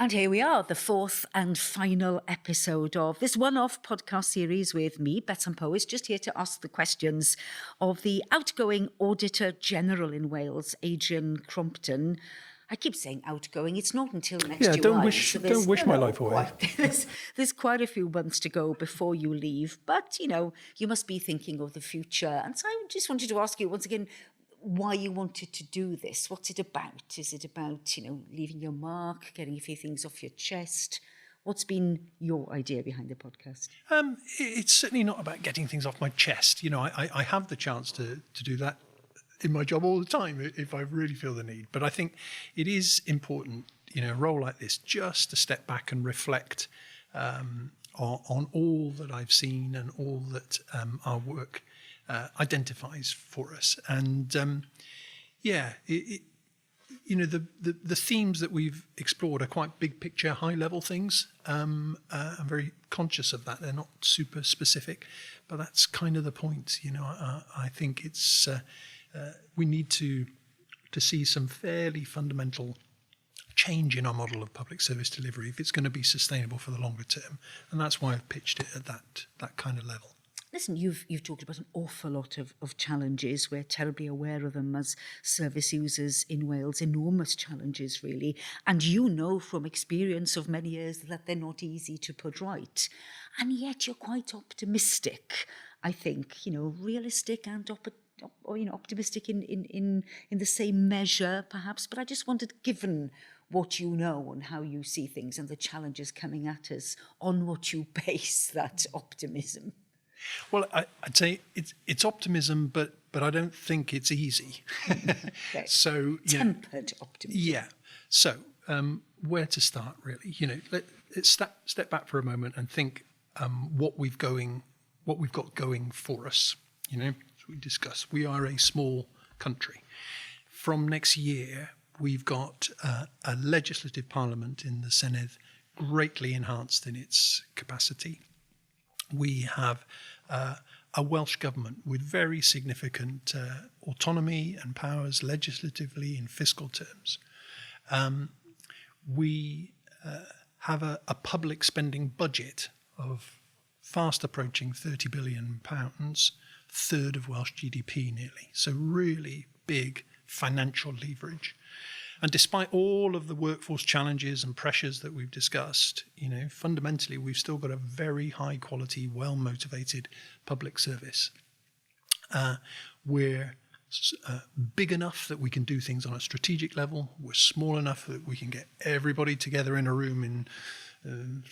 And here we are, the fourth and final episode of this one-off podcast series with me, Bethan Powys, just here to ask the questions of the outgoing Auditor General in Wales, Adrian Crompton. I keep saying outgoing. It's not until next July. Don't wish my life away. There's quite a few months to go before you leave. But, you must be thinking of the future. And so I just wanted to ask you once again, why you wanted to do this. What's it about? Is it about, leaving your mark, getting a few things off your chest? What's been your idea behind the podcast? It's certainly not about getting things off my chest. I have the chance to do that in my job all the time if I really feel the need. But I think it is important, a role like this, just to step back and reflect on all that I've seen and all that our work identifies for us. And the themes that we've explored are quite big picture, high level things. I'm very conscious of that. They're not super specific, but that's kind of the point. I think it's we need to see some fairly fundamental change in our model of public service delivery if it's going to be sustainable for the longer term. And that's why I've pitched it at that kind of level. Listen, you've talked about an awful lot of challenges. We're terribly aware of them as service users in Wales, enormous challenges, really. And from experience of many years that they're not easy to put right. And yet you're quite optimistic, I think, realistic and optimistic in the same measure, perhaps. But I just wondered, given what you know and how you see things and the challenges coming at us, on what you base that optimism. Well, I'd say it's optimism, but I don't think it's easy. Okay. So tempered optimism. Yeah. So where to start, really? Let's step back for a moment and think what we've got going for us. As we discussed, we are a small country. From next year, we've got a legislative parliament in the Senedd, greatly enhanced in its capacity. We have a Welsh government with very significant autonomy and powers legislatively in fiscal terms. We have a public spending budget of fast approaching £30 billion, third of Welsh GDP nearly. So really big financial leverage. And despite all of the workforce challenges and pressures that we've discussed, fundamentally, we've still got a very high quality, well-motivated public service. We're big enough that we can do things on a strategic level. We're small enough that we can get everybody together in a room in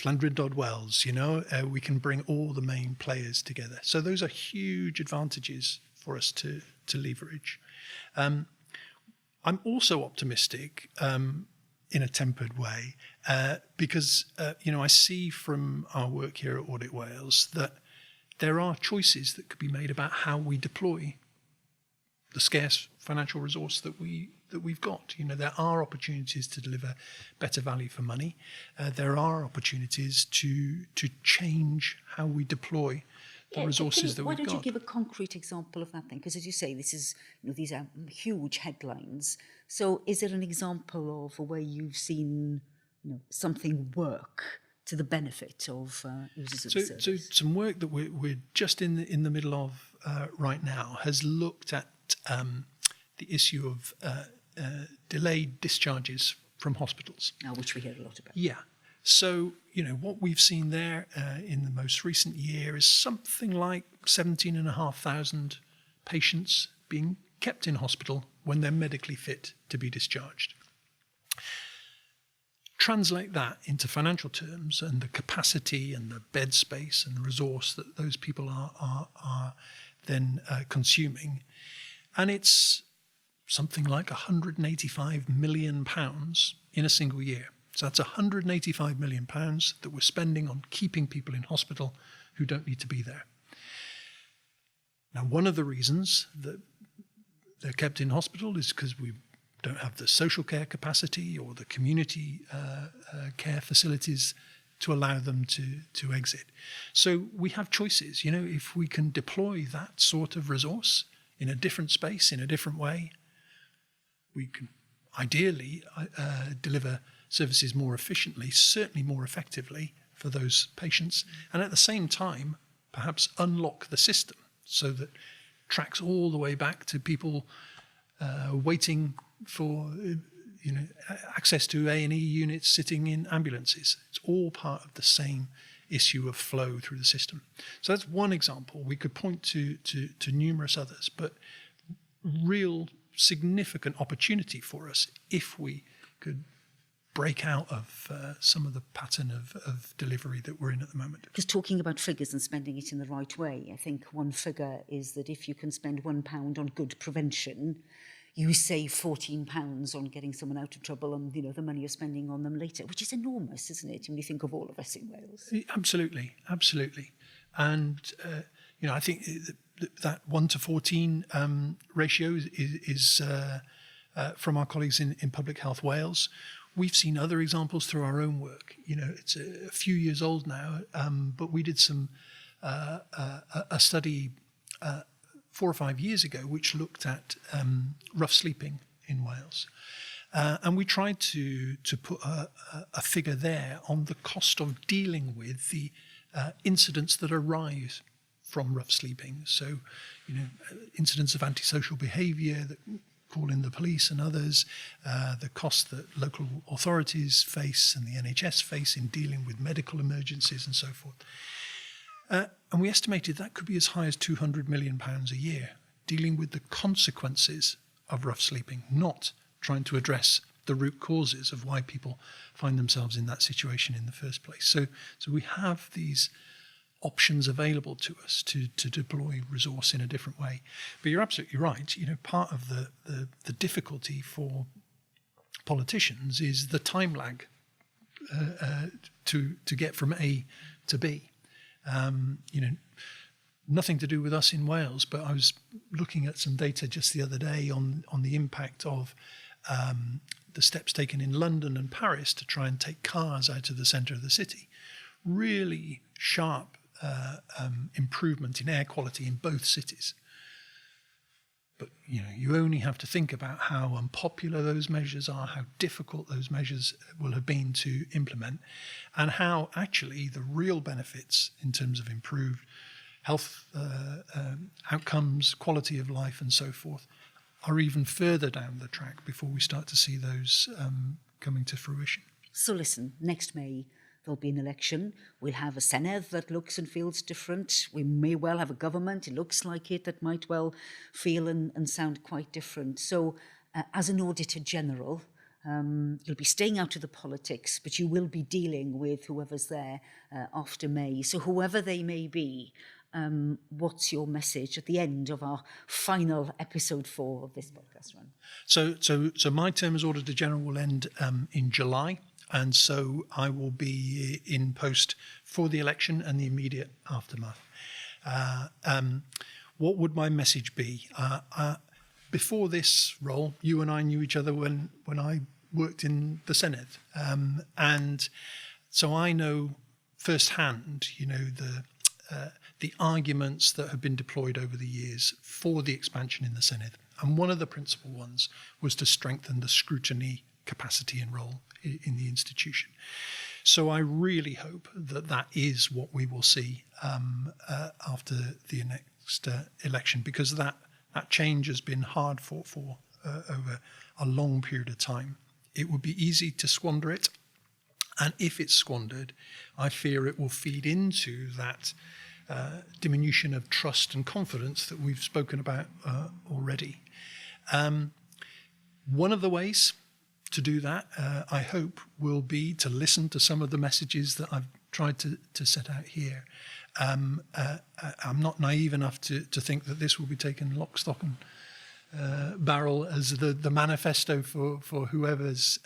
Llandrindod Wells, we can bring all the main players together. So those are huge advantages for us to leverage. I'm also optimistic in a tempered way because, I see from our work here at Audit Wales that there are choices that could be made about how we deploy the scarce financial resource that we've got. There are opportunities to deliver better value for money. There are opportunities to change how we deploy the resources that we've got. Why don't you give a concrete example of that then? Because as you say, this is, these are huge headlines. So is there an example of where you've seen, something work to the benefit of users of the service? So some work that we're just in the middle of right now has looked at the issue of delayed discharges from hospitals. Now, which we hear a lot about. Yeah. So, what we've seen there in the most recent year is something like 17,500 patients being kept in hospital when they're medically fit to be discharged. Translate that into financial terms and the capacity and the bed space and the resource that those people are then consuming. And it's something like £185 million in a single year. So that's £185 million that we're spending on keeping people in hospital who don't need to be there. Now, one of the reasons that they're kept in hospital is because we don't have the social care capacity or the community care facilities to allow them to exit. So we have choices. If we can deploy that sort of resource in a different space, in a different way, we can ideally deliver services more efficiently, certainly more effectively for those patients, and at the same time, perhaps unlock the system so that tracks all the way back to people waiting for access to A&E units sitting in ambulances. It's all part of the same issue of flow through the system. So that's one example. We could point to numerous others, but real significant opportunity for us if we could break out of some of the pattern of delivery that we're in at the moment. Because talking about figures and spending it in the right way, I think one figure is that if you can spend £1 on good prevention, you save £14 on getting someone out of trouble and, the money you're spending on them later, which is enormous, isn't it, when you think of all of us in Wales? Absolutely, absolutely. And, I think that 1 to 14 ratio is from our colleagues in Public Health Wales. We've seen other examples through our own work. It's a few years old now, but we did a study 4 or 5 years ago, which looked at rough sleeping in Wales. And we tried to put a figure there on the cost of dealing with the incidents that arise from rough sleeping. So, incidents of antisocial behaviour that call in the police and others, the cost that local authorities face and the NHS face in dealing with medical emergencies and so forth. And we estimated that could be as high as £200 million a year, dealing with the consequences of rough sleeping, not trying to address the root causes of why people find themselves in that situation in the first place. So we have these options available to us to deploy resource in a different way. But you're absolutely right. Part of the difficulty for politicians is the time lag to get from A to B. Nothing to do with us in Wales, but I was looking at some data just the other day on the impact of the steps taken in London and Paris to try and take cars out of the centre of the city. Really sharp improvement in air quality in both cities. But you only have to think about how unpopular those measures are, how difficult those measures will have been to implement, and how actually the real benefits in terms of improved health outcomes, quality of life and so forth are even further down the track before we start to see those coming to fruition. So listen, next May there'll be an election. We'll have a Senedd that looks and feels different. We may well have a government, it looks like it, that might well feel and sound quite different. So as an Auditor General, you'll be staying out of the politics, but you will be dealing with whoever's there after May. So whoever they may be, what's your message at the end of our final episode 4 of this podcast run? So my term as Auditor General will end in July. And so I will be in post for the election and the immediate aftermath. What would my message be? Before this role, you and I knew each other when I worked in the Senedd. And so I know firsthand, the arguments that have been deployed over the years for the expansion in the Senedd. And one of the principal ones was to strengthen the scrutiny capacity and role in the institution. So I really hope that is what we will see after the next election, because that change has been hard fought for over a long period of time. It would be easy to squander it, and if it's squandered, I fear it will feed into that diminution of trust and confidence that we've spoken about already. One of the ways to do that, I hope, will be to listen to some of the messages that I've tried to set out here. I'm not naive enough to think that this will be taken lock, stock and barrel as the manifesto for whoever's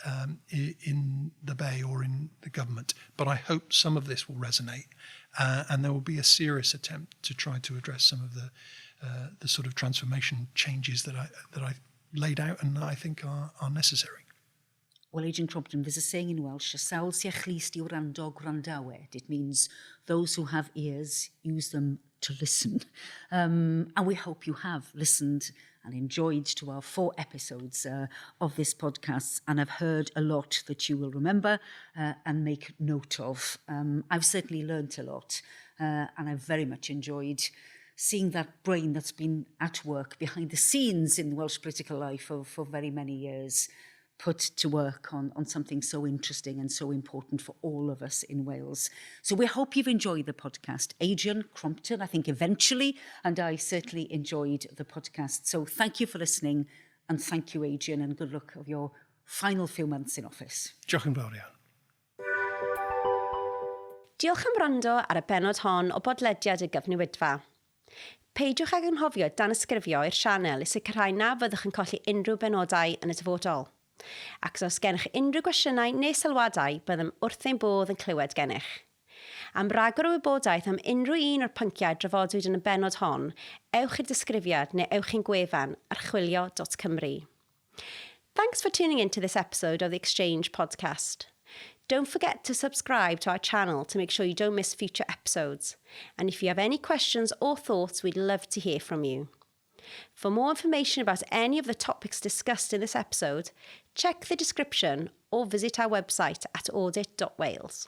in the Bay or in the government. But I hope some of this will resonate, and there will be a serious attempt to try to address some of the sort of transformation changes that I laid out and I think are necessary. Well, Adrian Crompton, there's a saying in Welsh, sawl sy â chlyst i wrando gwrandawed. It means those who have ears, use them to listen. And we hope you have listened and enjoyed to our 4 episodes of this podcast, and I've heard a lot that you will remember and make note of. I've certainly learnt a lot, and I've very much enjoyed seeing that brain that's been at work behind the scenes in Welsh political life for very many years, put to work on something so interesting and so important for all of us in Wales. So we hope you've enjoyed the podcast. Adrian, Crompton, I think eventually, and I certainly enjoyed the podcast. So thank you for listening, and thank you, Adrian, and good luck of your final few months in office. Diolch yn fawr iawn. Diolch am wrando ar y bennod hon o bodlediad y Gyfnewidfa. Peidiwch ag anghofio dan ysgrifio i'r sianel i sicrhau na fyddwch yn colli unrhyw benodau yn y dyfodol. Ac os gennych unrhyw gwestiynau neu sylwadau, byddem wrth ein bodd yn clywed gennych. Am ragor o wybodaeth am unrhyw un o'r pynciau drafodwyd yn y bennod hon, ewch i'r disgrifiad neu ewch i'n gwefan archwilio.cymru. Thanks for tuning into this episode of the Exchange podcast. Don't forget to subscribe to our channel to make sure you don't miss future episodes. And if you have any questions or thoughts, we'd love to hear from you. For more information about any of the topics discussed in this episode, check the description or visit our website at audit.wales.